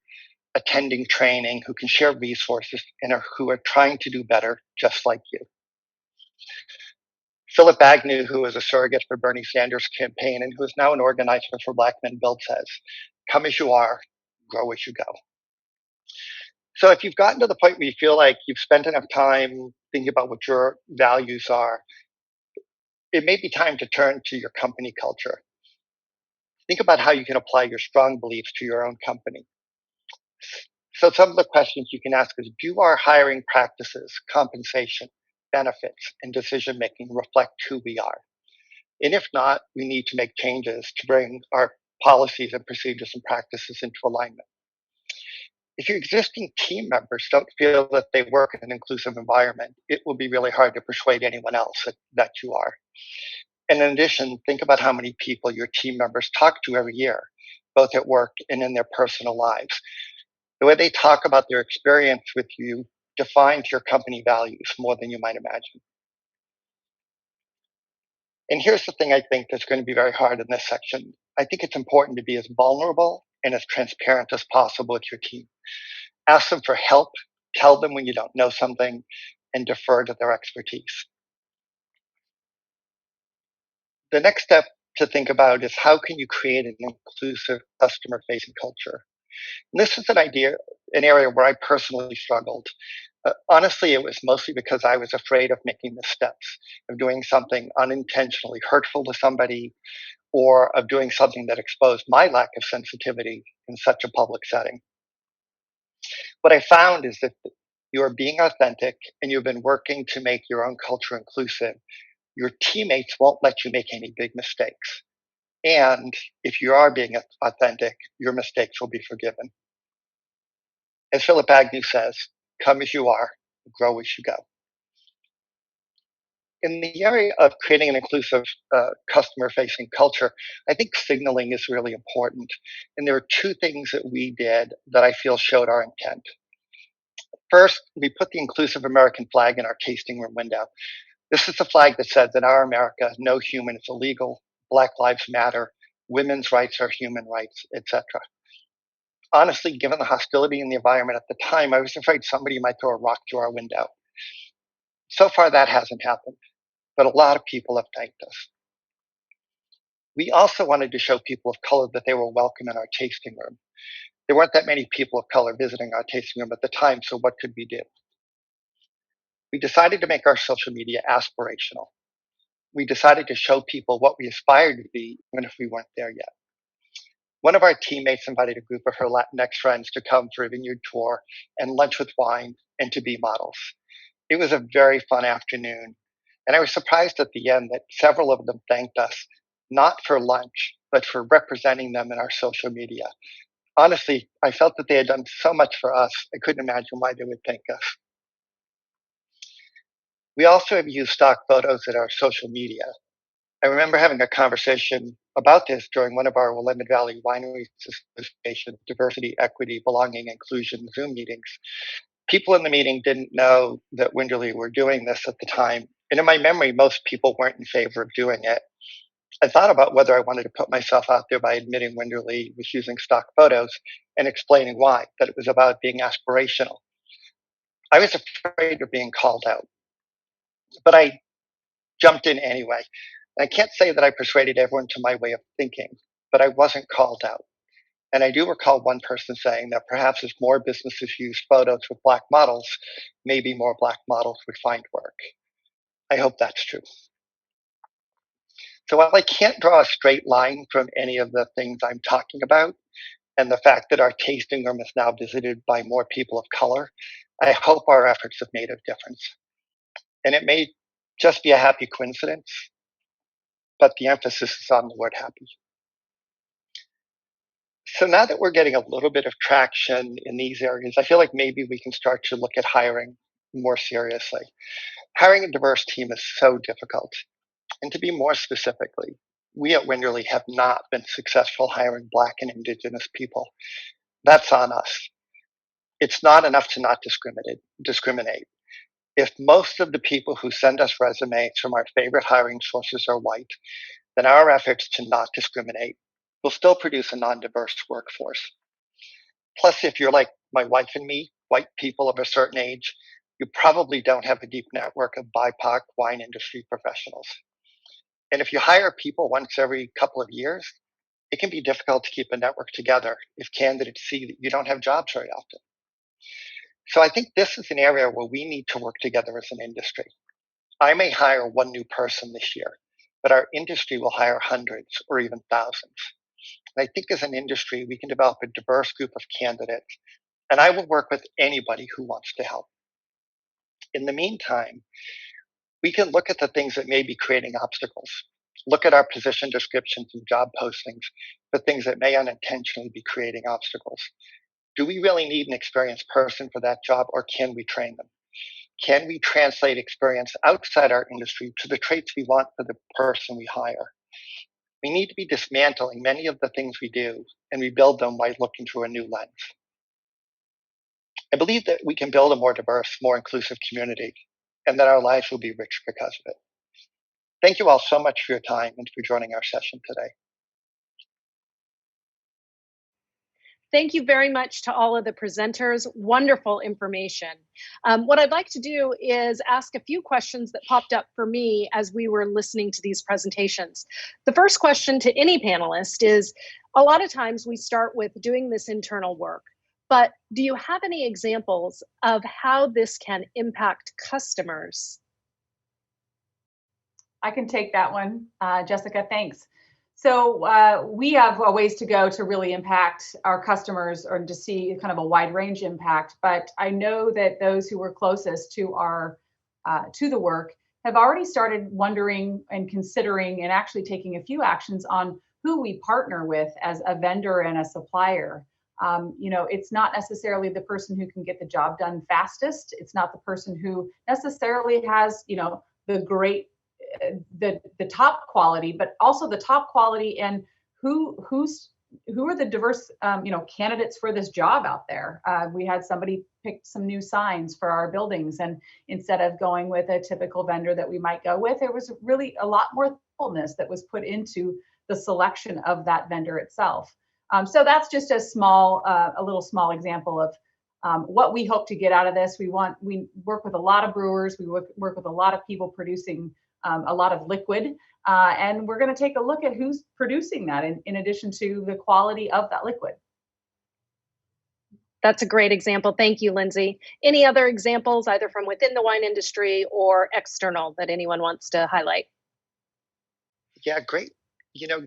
attending training, who can share resources and who are trying to do better just like you. Philip Agnew, who is a surrogate for Bernie Sanders' campaign and who is now an organizer for Black Men Build, says, come as you are, grow as you go. So if you've gotten to the point where you feel like you've spent enough time thinking about what your values are, it may be time to turn to your company culture. Think about how you can apply your strong beliefs to your own company. So some of the questions you can ask is, do our hiring practices, compensation, benefits, and decision-making reflect who we are? And if not, we need to make changes to bring our policies and procedures and practices into alignment. If your existing team members don't feel that they work in an inclusive environment, it will be really hard to persuade anyone else that you are. And in addition, think about how many people your team members talk to every year, both at work and in their personal lives. The way they talk about their experience with you defines your company values more than you might imagine. And here's the thing I think that's going to be very hard in this section. I think it's important to be as vulnerable and as transparent as possible with your team. Ask them for help, tell them when you don't know something, and defer to their expertise. The next step to think about is how can you create an inclusive customer-facing culture? And this is an area where I personally struggled. Honestly, it was mostly because I was afraid of making missteps, of doing something unintentionally hurtful to somebody, or of doing something that exposed my lack of sensitivity in such a public setting. What I found is that you are being authentic and you've been working to make your own culture inclusive, your teammates won't let you make any big mistakes. And if you are being authentic, your mistakes will be forgiven. As Philip Agnew says, come as you are, grow as you go. In the area of creating an inclusive customer facing culture, I think signaling is really important. And there are two things that we did that I feel showed our intent. First, we put the inclusive American flag in our tasting room window. This is the flag that says, in our America, no human is illegal, Black Lives Matter, women's rights are human rights, etc. Honestly, given the hostility in the environment at the time, I was afraid somebody might throw a rock through our window. So far, that hasn't happened, but a lot of people have thanked us. We also wanted to show people of color that they were welcome in our tasting room. There weren't that many people of color visiting our tasting room at the time, so what could we do? We decided to make our social media aspirational. We decided to show people what we aspired to be, even if we weren't there yet. One of our teammates invited a group of her Latinx friends to come for a vineyard tour and lunch with wine and to be models. It was a very fun afternoon, and I was surprised at the end that several of them thanked us, not for lunch, but for representing them in our social media. Honestly, I felt that they had done so much for us, I couldn't imagine why they would thank us. We also have used stock photos in our social media. I remember having a conversation about this during one of our Willamette Valley Winery Association Diversity, Equity, Belonging, Inclusion Zoom meetings. People in the meeting didn't know that Winderly were doing this at the time. And in my memory, most people weren't in favor of doing it. I thought about whether I wanted to put myself out there by admitting Winderly was using stock photos and explaining why, that it was about being aspirational. I was afraid of being called out, but I jumped in anyway. I can't say that I persuaded everyone to my way of thinking, but I wasn't called out. And I do recall one person saying that perhaps as more businesses used photos with Black models, maybe more Black models would find work. I hope that's true. So while I can't draw a straight line from any of the things I'm talking about, and the fact that our tasting room is now visited by more people of color, I hope our efforts have made a difference. And it may just be a happy coincidence, but the emphasis is on the word happy. So now that we're getting a little bit of traction in these areas, I feel like maybe we can start to look at hiring more seriously. Hiring a diverse team is so difficult. And to be more specifically, we at Winderly have not been successful hiring Black and Indigenous people. That's on us. It's not enough to not discriminate. If most of the people who send us resumes from our favorite hiring sources are white, then our efforts to not discriminate will still produce a non-diverse workforce. Plus, if you're like my wife and me, white people of a certain age, you probably don't have a deep network of BIPOC wine industry professionals. And if you hire people once every couple of years, it can be difficult to keep a network together if candidates see that you don't have jobs very often. So I think this is an area where we need to work together as an industry. I may hire one new person this year, but our industry will hire hundreds or even thousands. And I think as an industry, we can develop a diverse group of candidates, and I will work with anybody who wants to help. In the meantime, we can look at the things that may be creating obstacles. Look at our position descriptions and job postings for things that may unintentionally be creating obstacles. Do we really need an experienced person for that job, or can we train them? Can we translate experience outside our industry to the traits we want for the person we hire? We need to be dismantling many of the things we do and rebuild them by looking through a new lens. I believe that we can build a more diverse, more inclusive community, and that our lives will be rich because of it. Thank you all so much for your time and for joining our session today. Thank you very much to all of the presenters. Wonderful information. What I'd like to do is ask a few questions that popped up for me as we were listening to these presentations. The first question to any panelist is, a lot of times we start with doing this internal work, but do you have any examples of how this can impact customers? I can take that one, Jessica, thanks. So we have a ways to go to really impact our customers or to see kind of a wide range impact. But I know that those who were closest to to the work have already started wondering and considering and actually taking a few actions on who we partner with as a vendor and a supplier. It's not necessarily the person who can get the job done fastest. It's not the person who necessarily has, the great the top quality, but also the top quality and who are the diverse candidates for this job out there. We had somebody pick some new signs for our buildings, and instead of going with a typical vendor that we might go with, there was really a lot more thoughtfulness that was put into the selection of that vendor itself. So that's just a little small example of what we hope to get out of this. We work with a lot of brewers. We work with a lot of people producing a lot of liquid, and we're going to take a look at who's producing that in addition to the quality of that liquid. That's a great example. Thank you, Lindsay. Any other examples, either from within the wine industry or external, that anyone wants to highlight? Yeah, great.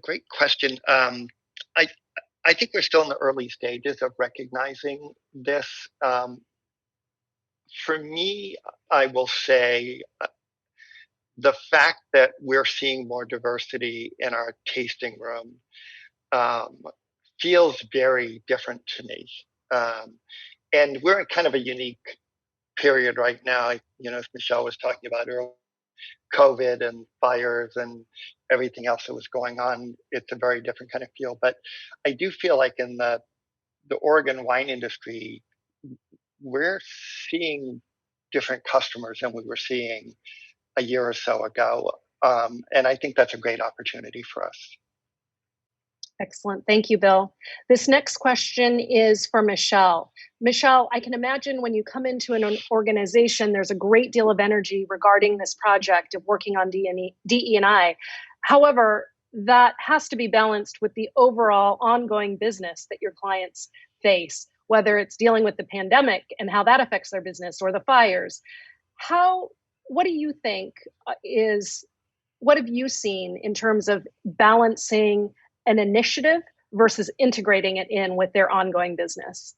Great question. I think we're still in the early stages of recognizing this. For me, I will say the fact that we're seeing more diversity in our tasting room feels very different to me. And we're in kind of a unique period right now, as Michelle was talking about earlier, COVID and fires and everything else that was going on. It's a very different kind of feel. But I do feel like in the Oregon wine industry, we're seeing different customers than we were seeing a year or so ago. And I think that's a great opportunity for us. Excellent. Thank you, Bill. This next question is for Michelle. Michelle, I can imagine when you come into an organization, there's a great deal of energy regarding this project of working on DE&I. However, that has to be balanced with the overall ongoing business that your clients face, whether it's dealing with the pandemic and how that affects their business or the fires. What do you think what have you seen in terms of balancing an initiative versus integrating it in with their ongoing business?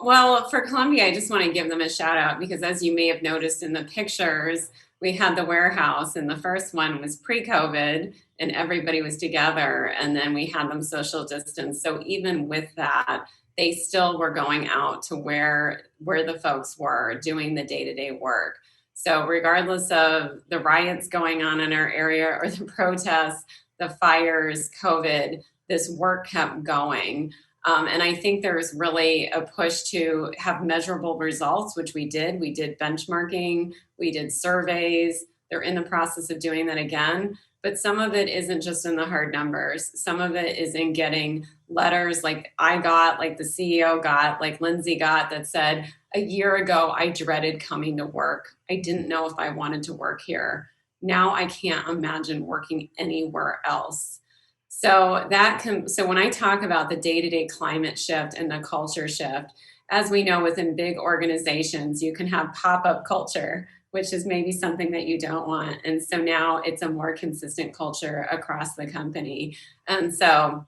Well, for Columbia, I just want to give them a shout out because as you may have noticed in the pictures, we had the warehouse and the first one was pre-COVID and everybody was together and then we had them social distance. So even with that, they still were going out to where the folks were doing the day-to-day work. So regardless of the riots going on in our area or the protests, the fires, COVID, this work kept going. And I think there's really a push to have measurable results, which we did. We did benchmarking, we did surveys. They're in the process of doing that again. But some of it isn't just in the hard numbers. Some of it is in getting letters like I got, like the CEO got, like Lindsay got that said, a year ago, I dreaded coming to work. I didn't know if I wanted to work here. Now I can't imagine working anywhere else. So when I talk about the day-to-day climate shift and the culture shift, as we know within big organizations, you can have pop-up culture, which is maybe something that you don't want. And so now it's a more consistent culture across the company. And so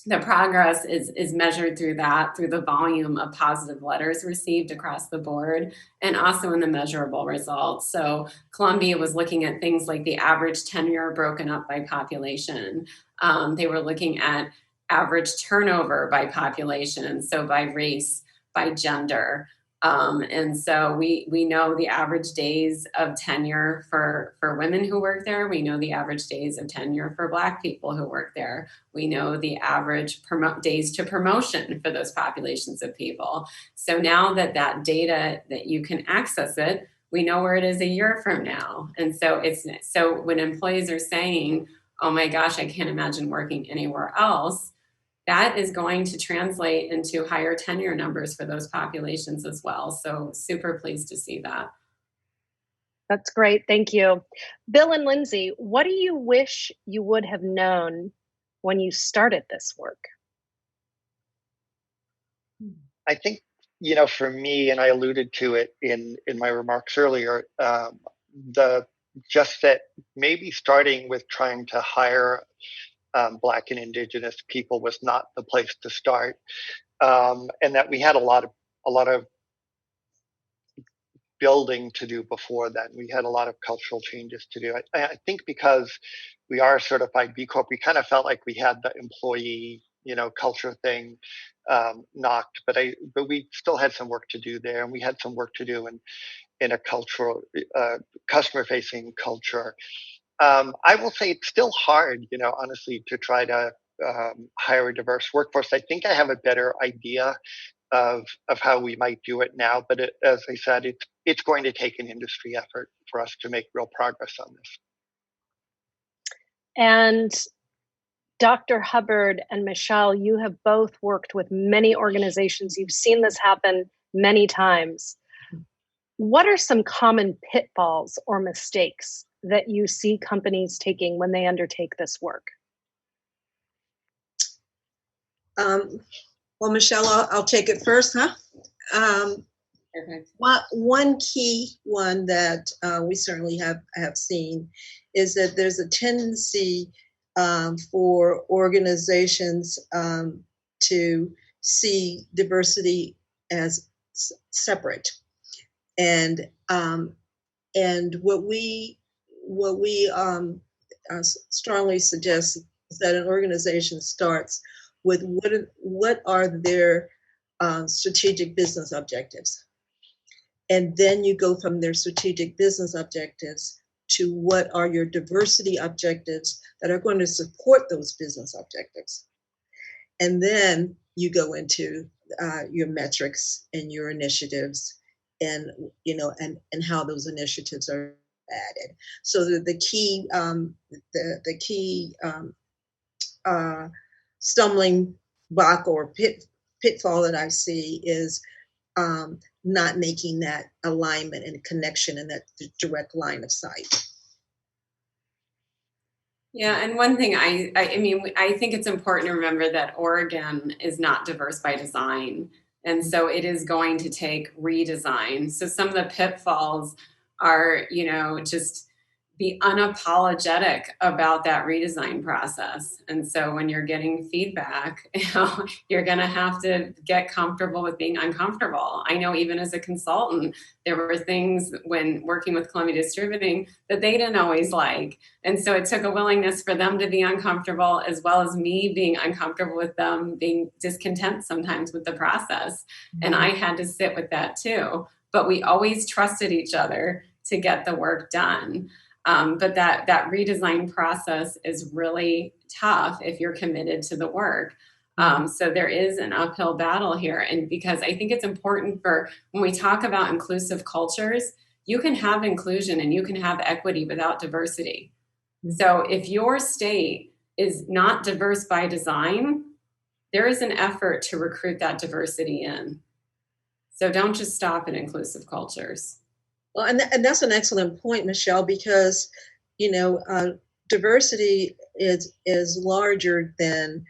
the progress is measured through the volume of positive letters received across the board and also in the measurable results. So Columbia was looking at things like the average tenure broken up by population. They were looking at average turnover by population, so by race, by gender. And so we know the average days of tenure for women who work there. We know the average days of tenure for Black people who work there. We know the average days to promotion for those populations of people. So now that data, that you can access it, we know where it is a year from now. And so so when employees are saying, oh my gosh, I can't imagine working anywhere else, that is going to translate into higher tenure numbers for those populations as well. So super pleased to see that. That's great. Thank you. Bill and Lindsay, what do you wish you would have known when you started this work? I think, for me, and I alluded to it in my remarks earlier, just that maybe starting with trying to hire Black and Indigenous people was not the place to start, and that we had a lot of building to do before then. We had a lot of cultural changes to do. I think because we are a certified B Corp, we kind of felt like we had the employee, culture thing knocked, but we still had some work to do there, and we had some work to do in a cultural, customer-facing culture. I will say it's still hard, honestly, to try to hire a diverse workforce. I think I have a better idea of how we might do it now, but as I said, it's going to take an industry effort for us to make real progress on this. And Dr. Hubbard and Michelle, you have both worked with many organizations. You've seen this happen many times. What are some common pitfalls or mistakes that you see companies taking when they undertake this work? Well, Michelle, I'll take it first, huh? One key one that we certainly have seen is that there's a tendency for organizations to see diversity as separate, and what we strongly suggest is that an organization starts with what are their strategic business objectives. And then you go from their strategic business objectives to what are your diversity objectives that are going to support those business objectives. And then you go into your metrics and your initiatives, and and how those initiatives are added. So the key stumbling block or pitfall that I see is not making that alignment and connection and that direct line of sight. Yeah, and one thing I think it's important to remember that Oregon is not diverse by design. And so it is going to take redesign. So some of the pitfalls are, just be unapologetic about that redesign process. And so when you're getting feedback, you're going to have to get comfortable with being uncomfortable. I know even as a consultant, there were things when working with Columbia Distributing that they didn't always like. And so it took a willingness for them to be uncomfortable, as well as me being uncomfortable with them being discontent sometimes with the process. And I had to sit with that too. But we always trusted each other to get the work done. But that redesign process is really tough if you're committed to the work. So there is an uphill battle here. And because I think it's important for when we talk about inclusive cultures, you can have inclusion and you can have equity without diversity. So if your state is not diverse by design, there is an effort to recruit that diversity in. So don't just stop at inclusive cultures. Well, and that's an excellent point, Michelle, because diversity is larger than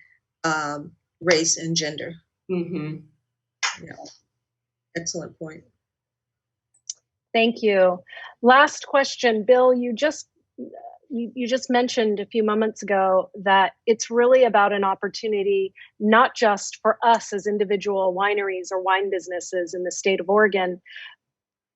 race and gender. Mm-hmm. Yeah, excellent point. Thank you. Last question, Bill. You just mentioned a few moments ago that it's really about an opportunity, not just for us as individual wineries or wine businesses in the state of Oregon,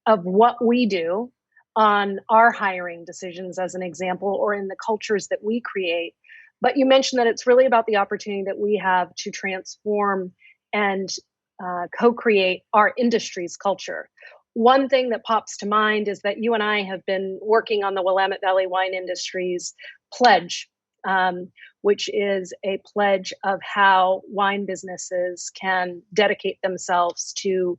of what we do on our hiring decisions, as an example, or in the cultures that we create. But you mentioned that it's really about the opportunity that we have to transform and co-create our industry's culture. One thing that pops to mind is that you and I have been working on the Willamette Valley Wine Industry's pledge, which is a pledge of how wine businesses can dedicate themselves to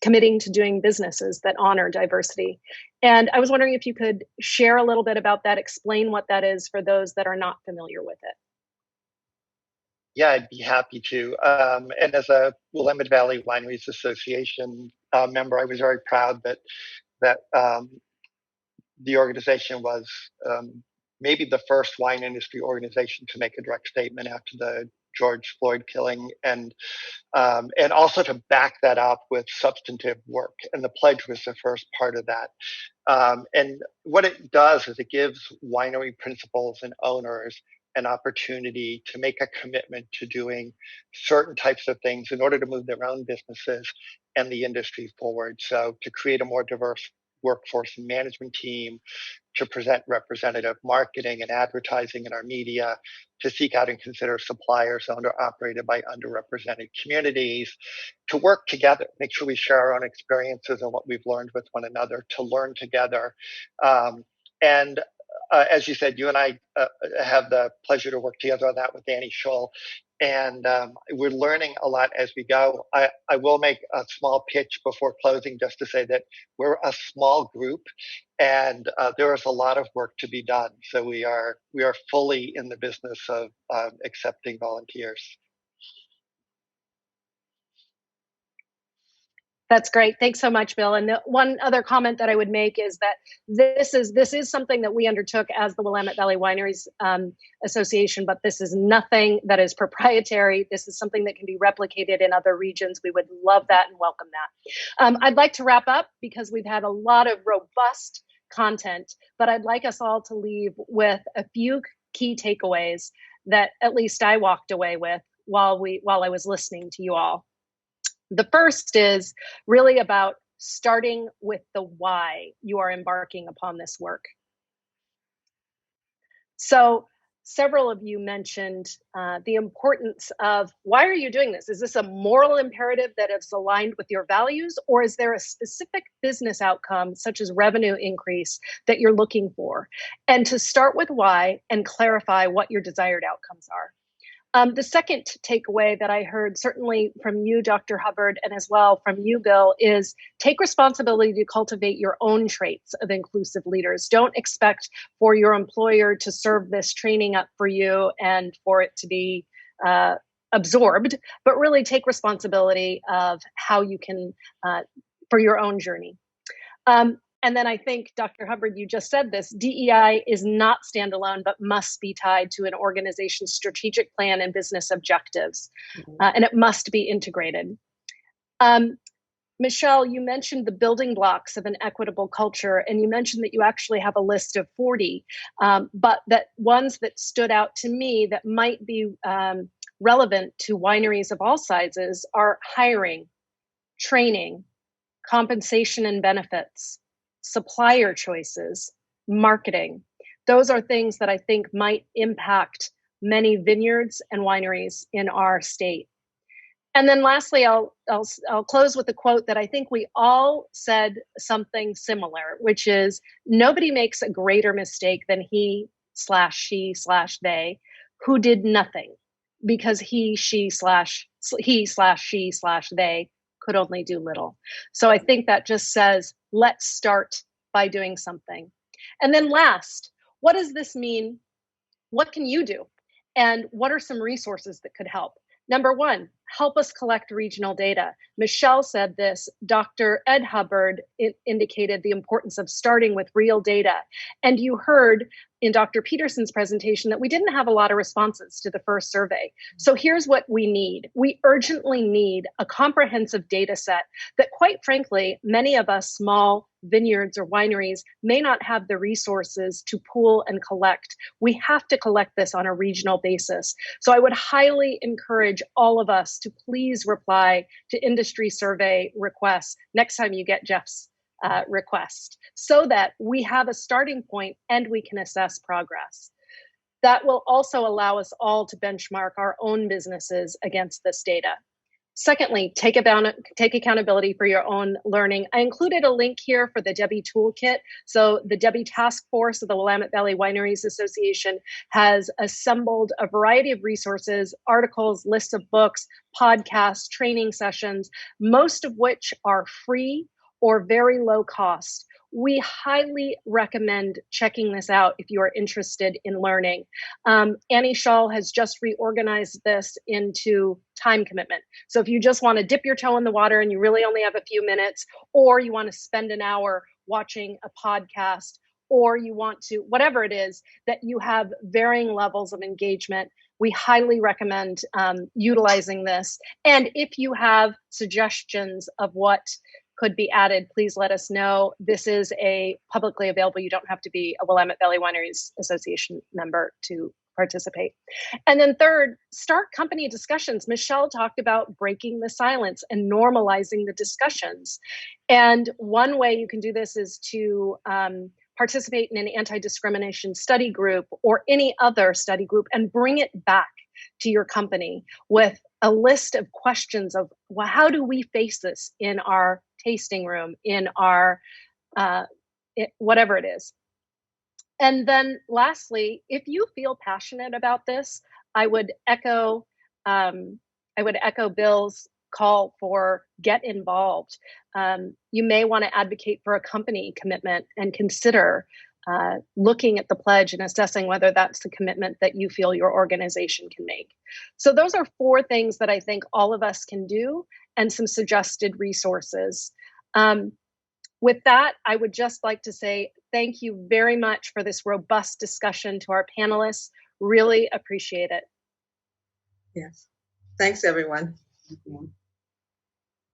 committing to doing businesses that honor diversity. And I was wondering if you could share a little bit about that, explain what that is for those that are not familiar with it. Yeah, I'd be happy to. And as a Willamette Valley Wineries Association member, I was very proud that the organization was maybe the first wine industry organization to make a direct statement after the George Floyd killing, and also to back that up with substantive work. And the pledge was the first part of that. And what it does is it gives winery principals and owners an opportunity to make a commitment to doing certain types of things in order to move their own businesses and the industry forward. So to create a more diverse workforce and management team, to present representative marketing and advertising in our media, to seek out and consider suppliers owned or operated by underrepresented communities, to work together, make sure we share our own experiences and what we've learned with one another, to learn together. And as you said, you and I have the pleasure to work together on that with Danny Scholl. And we're learning a lot as we go. I will make a small pitch before closing just to say that we're a small group and there is a lot of work to be done. So we are fully in the business of accepting volunteers. That's great. Thanks so much, Bill. And one other comment that I would make is that this is something that we undertook as the Willamette Valley Wineries Association, but this is nothing that is proprietary. This is something that can be replicated in other regions. We would love that and welcome that. I'd like to wrap up because we've had a lot of robust content, but I'd like us all to leave with a few key takeaways that at least I walked away with while I was listening to you all. The first is really about starting with the why you are embarking upon this work. So several of you mentioned the importance of why are you doing this? Is this a moral imperative that is aligned with your values, or is there a specific business outcome such as revenue increase that you're looking for? And to start with why and clarify what your desired outcomes are. The second takeaway that I heard, certainly from you, Dr. Hubbard, and as well from you, Bill, is take responsibility to cultivate your own traits of inclusive leaders. Don't expect for your employer to serve this training up for you and for it to be absorbed, but really take responsibility of how you can, for your own journey. And then I think, Dr. Hubbard, you just said this, DEI is not standalone, but must be tied to an organization's strategic plan and business objectives, and it must be integrated. Michelle, you mentioned the building blocks of an equitable culture, and you mentioned that you actually have a list of 40, but that ones that stood out to me that might be relevant to wineries of all sizes are hiring, training, compensation and benefits, supplier choices, marketing. Those are things that I think might impact many vineyards and wineries in our state. And then lastly, I'll close with a quote that I think we all said something similar, which is nobody makes a greater mistake than he/she/they who did nothing because he/she/they could only do little. So I think that just says, let's start by doing something. And then last, what does this mean? What can you do? And what are some resources that could help? Number one, help us collect regional data. Michelle said this, Dr. Ed Hubbard indicated the importance of starting with real data. And you heard in Dr. Peterson's presentation that we didn't have a lot of responses to the first survey. So here's what we need. We urgently need a comprehensive data set that, quite frankly, many of us small vineyards or wineries may not have the resources to pool and collect. We have to collect this on a regional basis. So I would highly encourage all of us to please reply to industry survey requests next time you get Jeff's request, so that we have a starting point and we can assess progress. That will also allow us all to benchmark our own businesses against this data. Secondly, take accountability for your own learning. I included a link here for the Debbie Toolkit. So the Debbie Task Force of the Willamette Valley Wineries Association has assembled a variety of resources, articles, lists of books, podcasts, training sessions, most of which are free or very low cost, we highly recommend checking this out if you are interested in learning. Annie Shaw has just reorganized this into time commitment. So if you just want to dip your toe in the water and you really only have a few minutes, or you want to spend an hour watching a podcast, or you want to, whatever it is, that you have varying levels of engagement, we highly recommend utilizing this. And if you have suggestions of what could be added, please let us know. This is a publicly available, you don't have to be a Willamette Valley Wineries Association member to participate. And then third, start company discussions. Michelle talked about breaking the silence and normalizing the discussions. And one way you can do this is to participate in an anti-discrimination study group or any other study group and bring it back to your company with a list of questions of, well, how do we face this in our tasting room, in our whatever it is. And then lastly, if you feel passionate about this, I would echo Bill's call for get involved. You may want to advocate for a company commitment and consider looking at the pledge and assessing whether that's the commitment that you feel your organization can make. So those are 4 things that I think all of us can do and some suggested resources. With that, I would just like to say thank you very much for this robust discussion to our panelists. Really appreciate it. Yes. Thanks, everyone. Thank you.